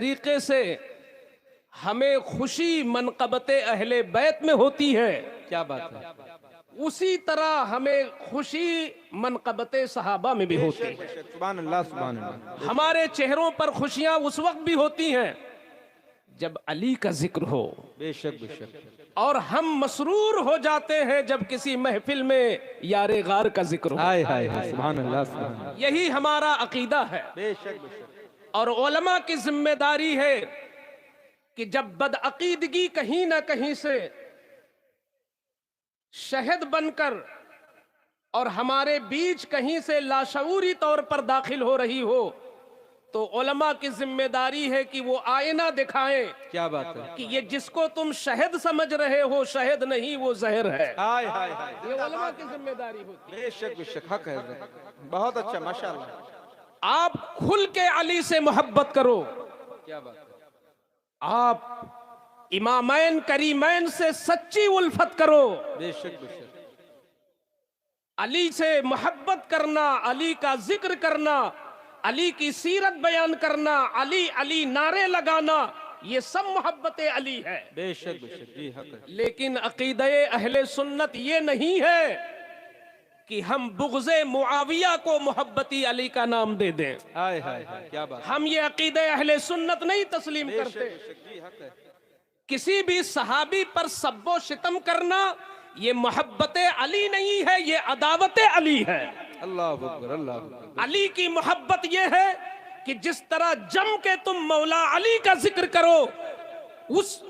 तरीके से हमें खुशी मनक़बत अहले बैत में होती है, क्या बात है, उसी तरह हमें खुशी मनक़बत सहाबा में भी होती है। सुभान अल्लाह सुभान अल्लाह। हमारे चेहरों पर खुशियां उस वक्त भी होती हैं जब अली का जिक्र हो, बेशक बेशक। और हम मसरूर हो जाते हैं जब किसी महफिल में यारे गार का जिक्र हो। हाय हाय हाय, सुभान अल्लाह सुभान अल्लाह। यही हमारा अकीदा है। बेशक बेशक। और उलमा की जिम्मेदारी है कि जब बदअकीदगी कहीं ना कहीं से शहद बनकर और हमारे बीच कहीं से लाशऊरी तौर पर दाखिल हो रही हो, तो उलमा की जिम्मेदारी है कि वो आईना दिखाएं। क्या बात है, कि ये जिसको तुम शहद समझ रहे हो शहद नहीं, वो जहर है। हाय हाय हाय, ये उलमा की जिम्मेदारी होती है। बेशक बेशक, हक है, बहुत अच्छा, माशाअल्लाह। आप खुल के अली से मोहब्बत करो। क्या बात है, आप इमामैन करीमैन से सच्ची उल्फत करो। बेशक बेशक। अली से मोहब्बत करना, अली का जिक्र करना, अली की सीरत बयान करना, अली अली नारे लगाना, ये सब मोहब्बत अली है। बेशक बेशक, जी हक है। लेकिन अकीदे अहले सुन्नत ये नहीं है कि हम बुग़्ज़े मुआविया को मोहब्बती अली का नाम दे दें। हाय हाय हाय, क्या बात, हम ये अकीदे अहले सुन्नत नहीं तस्लीम करते। बेशक, जी हक है। किसी भी सहाबी पर सब्बो शितम करना ये मोहब्बत अली नहीं है, ये अदावत अली है। अल्लाह अकबर, अल्लाह अकबर। अली की मोहब्बत ये है कि जिस तरह जम के तुम मौला अली का जिक्र करो,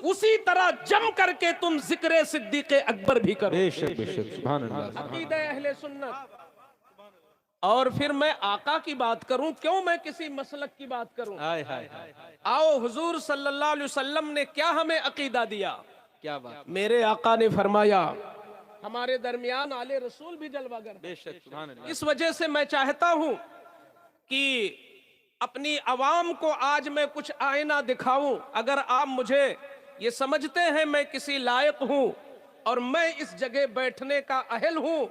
उसी तरह जम करके तुम जिक्र सिद्दीक़ अकबर भी करो। बेशक बेशक, सुभान अल्लाह। अकीदा अहले सुन्नत। और फिर मैं आका की बात करूं, क्यों मैं किसी मसलक की बात करूं? हाय हाय हाय, आओ, हुजूर सल्लल्लाहु अलैहि वसल्लम ने क्या हमें अकीदा दिया? क्या बात, मेरे आका ने फरमाया, हमारे दरमियान आले रसूल भी जलवागर। बेशक, सुभान अल्लाह। इस वजह से मैं चाहता हूं कि अपनी आवाम को आज मैं कुछ आईना दिखाऊं। अगर आप मुझे ये समझते हैं मैं किसी लायक हूं और मैं इस जगह बैठने का अहल हूं,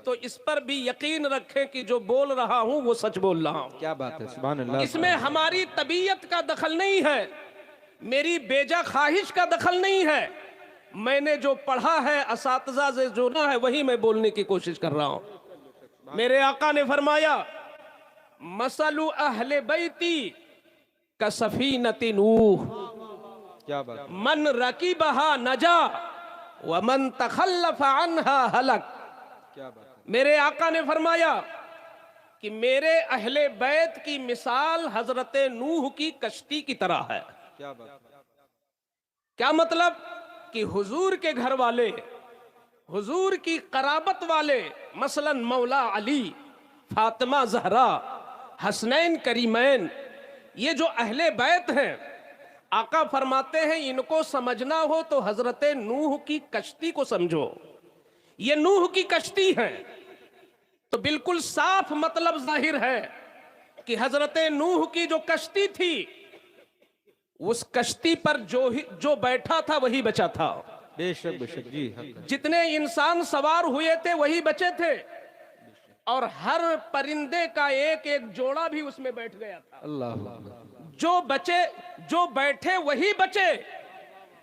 तो इस पर भी यकीन रखें कि जो बोल रहा हूं वो सच बोल रहा हूं। क्या बात है, सुभान अल्लाह। इसमें हमारी तबीयत का दखल नहीं है, मेरी बेजा ख्वाहिश का दखल नहीं है। मैंने जो पढ़ा है, असातिज़ा से जो ना है, वही मैं बोलने की कोशिश कर रहा हूं। मेरे आका ने फरमाया, मसलु अहले बैती का सफीनति नूह, क्या बात, मन रकीबहा नजा व मन तखल्लफ अन्हा हलक। क्या बात, मेरे आका ने फरमाया कि मेरे अहले बैत की मिसाल हजरत नूह की कश्ती की तरह है। क्या बात, क्या मतलब? कि हुजूर के घर वाले, हुजूर की कराबत वाले, मसलन मौला अली, फातिमा जहरा, हसनैन करीमैन, ये जो अहले बैत हैं, आका फरमाते हैं इनको समझना हो तो हजरत नूह की कश्ती को समझो। ये नूह की कश्ती है, तो बिल्कुल साफ मतलब जाहिर है कि हजरत नूह की जो कश्ती थी, उस कश्ती पर जो बैठा था वही बचा था। बेशक बेशक, जी हक है। जितने इंसान सवार हुए थे वही बचे थे, और हर परिंदे का एक एक जोड़ा भी उसमें बैठ गया था। अल्लाह अकबर। जो बचे, जो बैठे वही बचे।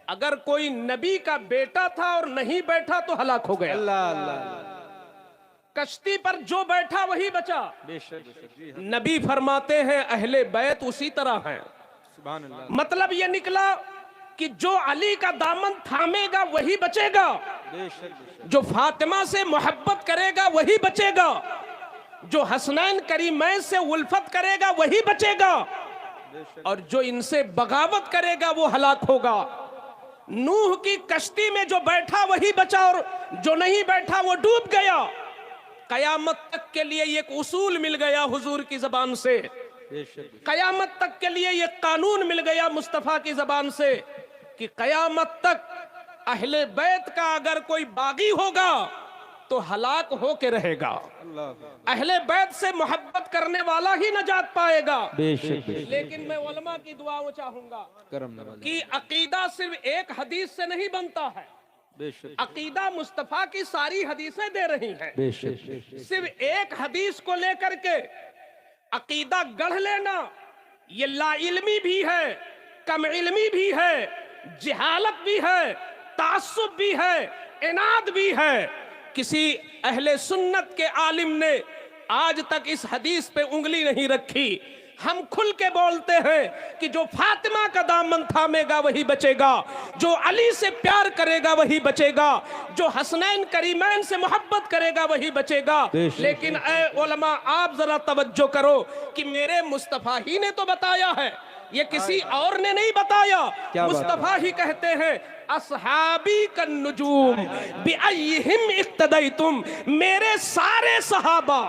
अगर कोई नबी का बेटा था और नहीं बैठा तो हलाक हो गया। अल्लाह अल्लाह, कश्ती पर जो बैठा वही बचा। बेशक बेशक, जी हक, नबी फरमाते हैं अहले बैत उसी तरह हैं। सुभान अल्लाह। मतलब ये निकला कि जो अली का दामन थामेगा वही बचेगा, बेशक बेशक, जो फातिमा से मोहब्बत करेगा वही बचेगा, जो हसनैन करीमैन से उल्फत करेगा वही बचेगा, और जो इनसे बगावत करेगा वो हलाक होगा। नूह की कश्ती में जो बैठा वही बचा, और जो नहीं बैठा वो डूब गया। कयामत तक के लिए एक उसूल मिल गया हुजूर की जबान से, कयामत तक के लिए ये कानून मिल गया मुस्तफा की जबान से कि कयामत तक अहले बैत का अगर कोई बागी होगा तो हलाक हो के रहेगा। अहले बैत से मोहब्बत करने वाला ही नजात पाएगा। बेशक बेशक, लेकिन मैं उलमा की दुआओं चाहूंगा कि अकीदा सिर्फ एक हदीस से नहीं बनता है। बेशक, अकीदा मुस्तफा की सारी हदीसें दे रही हैं। बेशक, सिर्फ एक हदीस को लेकर के अकीदा गढ़ लेना ये लाइल्मी भी है कम इल्मी भी है, जहालत भी है, तासुब भी है, इनाद भी है। किसी अहले सुन्नत के आलिम ने आज तक इस हदीस पे उंगली नहीं रखी। हम खुल के बोलते हैं कि जो फातिमा का दामन थामेगा वही बचेगा, जो अली से प्यार करेगा वही बचेगा, जो हसनैन करीमैन से मोहब्बत करेगा वही बचेगा। लेकिन ऐ उलमा, आप जरा तवज्जो करो कि मेरे मुस्तफा ही ने तो बताया है, ये किसी और ने नहीं बताया। मुस्तफा ही कहते हैं असहाबी कन नुजूम बिअय्यिहिम इक्तदैतुम, मेरे सारे सहाबा,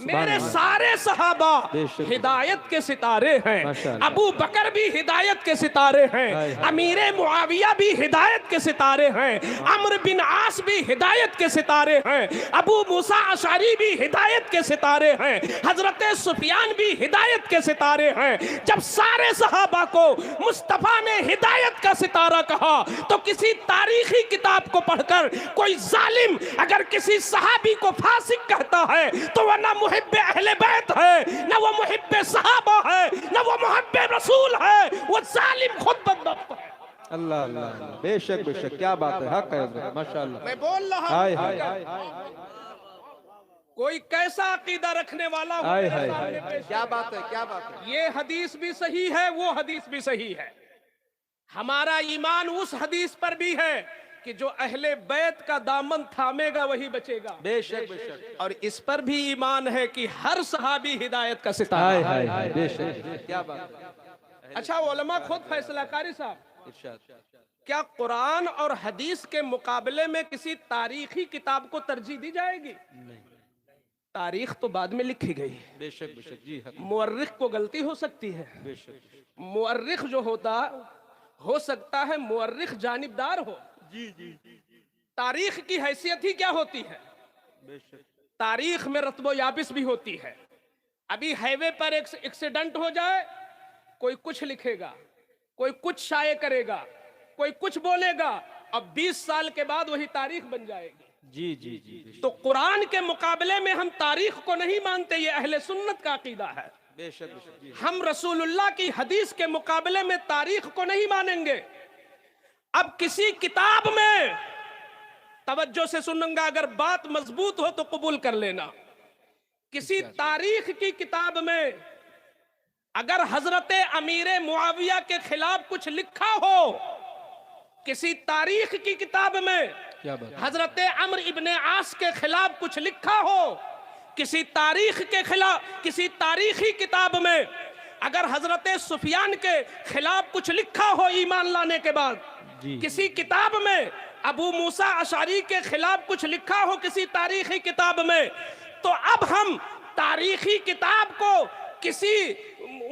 मेरे सारे सहाबा हिदायत के सितारे हैं। अबू बकर भी हिदायत के सितारे हैं, अमीरे मुआविया भी हिदायत के सितारे हैं, अम्र बिन आस भी हिदायत के सितारे हैं, अबू मूसा अशअरी भी हिदायत के सितारे हैं, हजरत सुफियान भी हिदायत के सितारे हैं। जब सारे सहाबा को मुस्तफा ने हिदायत का सितारा कहा तो किसी तारीखी किताब को पढ़कर कोई जालिम अगर किसी सहाबी को फासिक कहता है तो वह ना मुहिब्बे अहले बैत है, ना वो मुहिब्बे सहाबा है, ना वो मुहिब्बे रसूल है, वो जालिम खुद बदबख्त है। अल्लाह अल्लाह, बेशक बेशक, क्या बात है, हक है, माशाअल्लाह। मैं बोल रहा हूं कोई कैसा अकीदा रखने वाला हो, क्या बात है, क्या बात है। ये हदीस भी सही है, वो हदीस भी सही है। हमारा ईमान उस हदीस पर भी है कि जो अहले बैत का दामन थामेगा वही बचेगा। बेशक बेशक। और इस पर भी ईमान है कि हर सहाबी हिदायत का सितारा है। बेशक, क्या बात है। अच्छा उलमा खुद फैसला कारी साहब, क्या कुरान और हदीस के मुकाबले में किसी तारीखी किताब को तरजीह दी जाएगी? तारीख तो बाद में लिखी गई है। बेशक बेशक, जी। मुअर्रिख को गलती हो सकती है। बेशक। मुअर्रिख जो होता हो सकता है मुअर्रिख जानिबदार हो। जी जी। तारीख की हैसियत ही क्या होती है? बेशक। तारीख में रत्बो याबिस भी होती है। अभी हाईवे पर एक एक्सीडेंट हो जाए, कोई कुछ लिखेगा, कोई कुछ शाये करेगा, कोई कुछ बोलेगा, अब 20 साल के बाद वही तारीख बन जाएगी। जी जी जी। तो कुरान के मुकाबले में हम तारीख को नहीं मानते, ये अहले सुन्नत का अकीदा है। बेशक बेशक। हम रसूलुल्लाह की हदीस के मुकाबले में तारीख को नहीं मानेंगे। अब किसी किताब में, तवज्जो से सुनूंगा, अगर बात मजबूत हो तो कबूल कर लेना, किसी तारीख की किताब में अगर हजरत अमीर मुआविया के खिलाफ कुछ लिखा हो, किसी तारीख की किताब में हजरत अम्र इब्ने आस के खिलाफ कुछ लिखा हो, किसी तारीख के खिलाफ, किसी तारीखी किताब में अगर हजरत सुफियान के खिलाफ कुछ लिखा हो ईमान लाने के बाद, किसी किताब में अबू मूसा अशअरी के खिलाफ कुछ लिखा हो किसी तारीखी किताब में, तो अब हम तारीखी किताब को किसी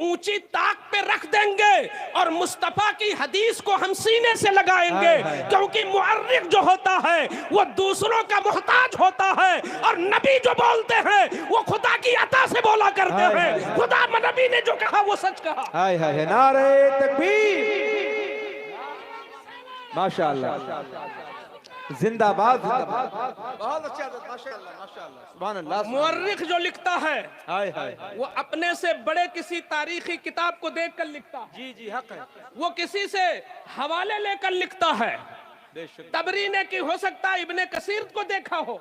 ऊंची ताक पे रख देंगे और मुस्तफा की हदीस को हम सीने से लगाएंगे। क्योंकि मुअर्रिख जो होता है वो दूसरों का मोहताज होता है, और नबी जो बोलते हैं वो खुदा की अता से बोला करते हैं। खुदा नबी ने जो कहा वो सच कहा। हाय हाय, नारे तकबीर, माशाअल्लाह, जिंदाबाद जिंदाबाद। बहुत अच्छा, माशाअल्लाह माशाअल्लाह, सुभान अल्लाह। मुअर्रिख जो लिखता है हाय हाय, वो अपने से बड़े किसी तारीखी किताब को देखकर लिखता है। जी जी, हक है। वो किसी से हवाले लेकर लिखता है। तबरी ने की हो सकता है इब्ने कसीर को देखा हो,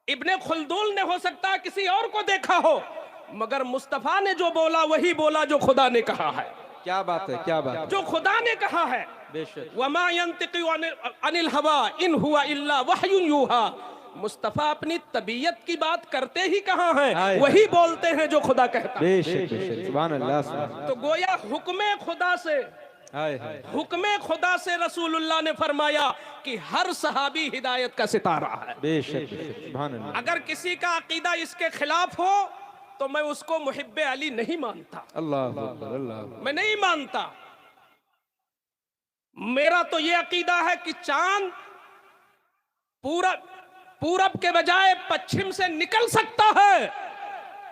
इब्ने खुल्दून ने हो सकता है किसी और को देखा हो, मगर मुस्तफा ने जो बोला वही बोला जो खुदा ने कहा है। क्या बात है, क्या बात है, जो खुदा ने कहा है। बेशक। वमा यंतिकु अनिल हवा इन हुआ इल्ला वहयुन यूहा। मुस्तफा अपनी तबीयत की बात करते ही कहाँ हैं, वही बोलते हैं जो खुदा कहता है। बेशक बेशक, सुभान अल्लाह। तो गोया हुक्मे खुदा से, हुक्मे खुदा से रसूलुल्लाह ने फरमाया कि हर सहाबी हिदायत का सितारा है। बेशक बेशक, सुभान अल्लाह। अगर किसी का अकीदा इसके खिलाफ हो तो मैं उसको मुहिब्बे अली नहीं मानता। अल्लाह अल्लाह, मैं नहीं मानता। मेरा तो ये अकीदा है कि चांद पूरब के बजाय पश्चिम से निकल सकता है,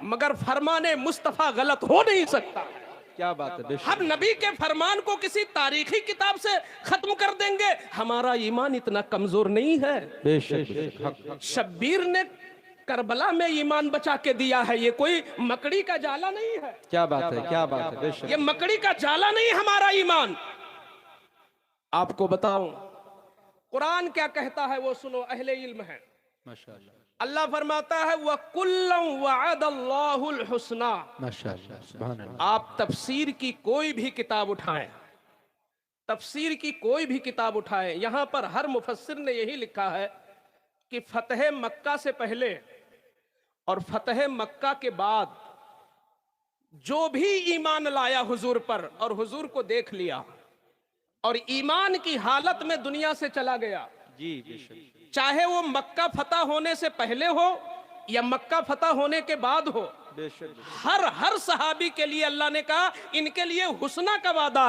मगर फरमाने मुस्तफा गलत हो नहीं सकता। क्या बात है। हम नबी के फरमान को किसी तारीखी किताब से खत्म कर देंगे, हमारा ईमान इतना कमजोर नहीं है। बेशक बेशक। शब्बीर ने करबला में ईमान बचा के दिया है। ये कोई मकड़ी का जाला नहीं है। क्या बात है, क्या बात है, बेशक। ये मकड़ी का जाला नहीं हमारा ईमान। आपको बताऊं कुरान क्या कहता है वो सुनो, अहले इल्म है। माशाअल्लाह। अल्लाह फरमाता है व कुल्लम वअदल्लाहुल हुस्ना। माशाअल्लाह, सुभान अल्लाह। आप तफसीर की कोई भी किताब उठाएं, तफसीर की कोई भी किताब उठाएं, यहां पर हर मुफस्सिर ने यही लिखा है कि फतह मक्का से पहले और फतह मक्का के बाद जो भी ईमान लाया हुजूर पर और हुजूर को देख लिया और ईमान की हालत में दुनिया से चला गया, जी बेशक, चाहे वो मक्का फतह होने से पहले हो या मक्का फतह होने के बाद हो, बेशक, हर सहाबी के लिए अल्लाह ने कहा इनके लिए हुस्ना का वादा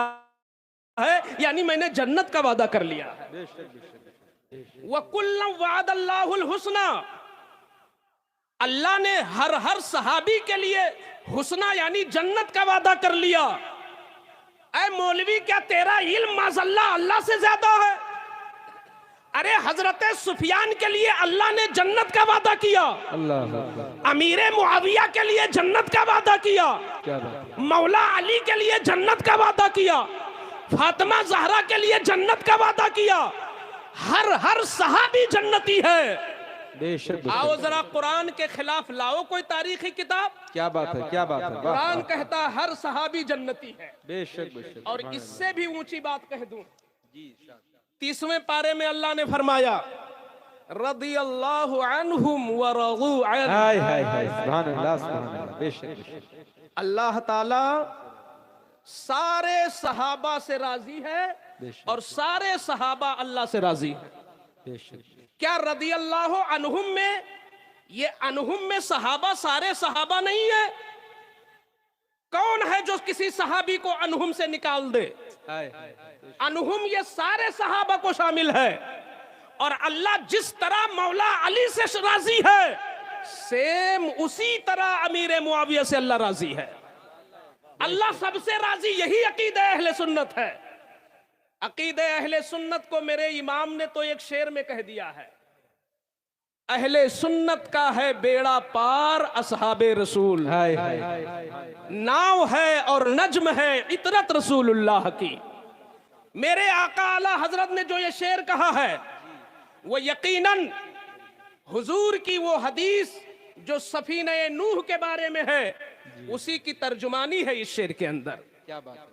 है, यानी मैंने जन्नत का वादा कर लिया है। बेशक, बेशक। वकुल्लम वअदल्लाहुल हुस्ना, अल्लाह ने हर सहाबी के लिए हुस्ना यानी जन्नत का वादा कर लिया। ऐ मौलवी, क्या तेरा इल्म माज़अल्लाह अल्लाह से ज्यादा है? अरे हजरत सुफियान के लिए अल्लाह ने जन्नत का वादा किया, अल्लाह। अमीर मुआविया के लिए जन्नत का वादा किया, क्या बात, मौला अली के लिए जन्नत का वादा किया, फातिमा ज़हरा के लिए जन्नत का वादा किया। हर सहाबी जन्नती है। बेशक। आओ जरा कुरान के खिलाफ लाओ कोई तारीखी किताब। क्या बात है, क्या बात है। कुरान कहता हर सहाबी जन्नती है। बेशक, बेशक। और इससे भी ऊंची बात कह दूं, 30वें पारे में अल्लाह ने फरमाया रदियल्लाहु अन्हुम व रज़ू अन्हु। हाय हाय हाय, सुभान अल्लाह, सुभान अल्लाह। बेशक। अल्लाह ताला सारे सहाबा से राजी है और सारे सहाबा अल्लाह से राजी है। बेशक। क्या रदियल्लाहु अन्हुम में, ये अन्हुम में सहाबा सारे सहाबा नहीं है? कौन है जो किसी सहाबी को अन्हुम से निकाल दे? अन्हुम ये सारे सहाबा को शामिल है। और अल्लाह जिस तरह मौला अली से राजी है, सेम उसी तरह अमीर मुआविया से अल्लाह राजी है। अल्लाह सबसे राजी, यही अकीदा अहले सुन्नत है। अकीदा अहले सुन्नत को मेरे इमाम ने तो एक शेर में कह दिया है, अहले सुन्नत का है बेड़ा पार असहाबे रसूल। हाय हाय हाय। नाव है और नज्म है इतरत रसूलुल्लाह की। मेरे आका आला हजरत ने जो ये शेर कहा है वो यकीनन हुजूर की वो हदीस जो सफीने नूह के बारे में है उसी की तर्जुमानी है इस शेर के अंदर। क्या बात है।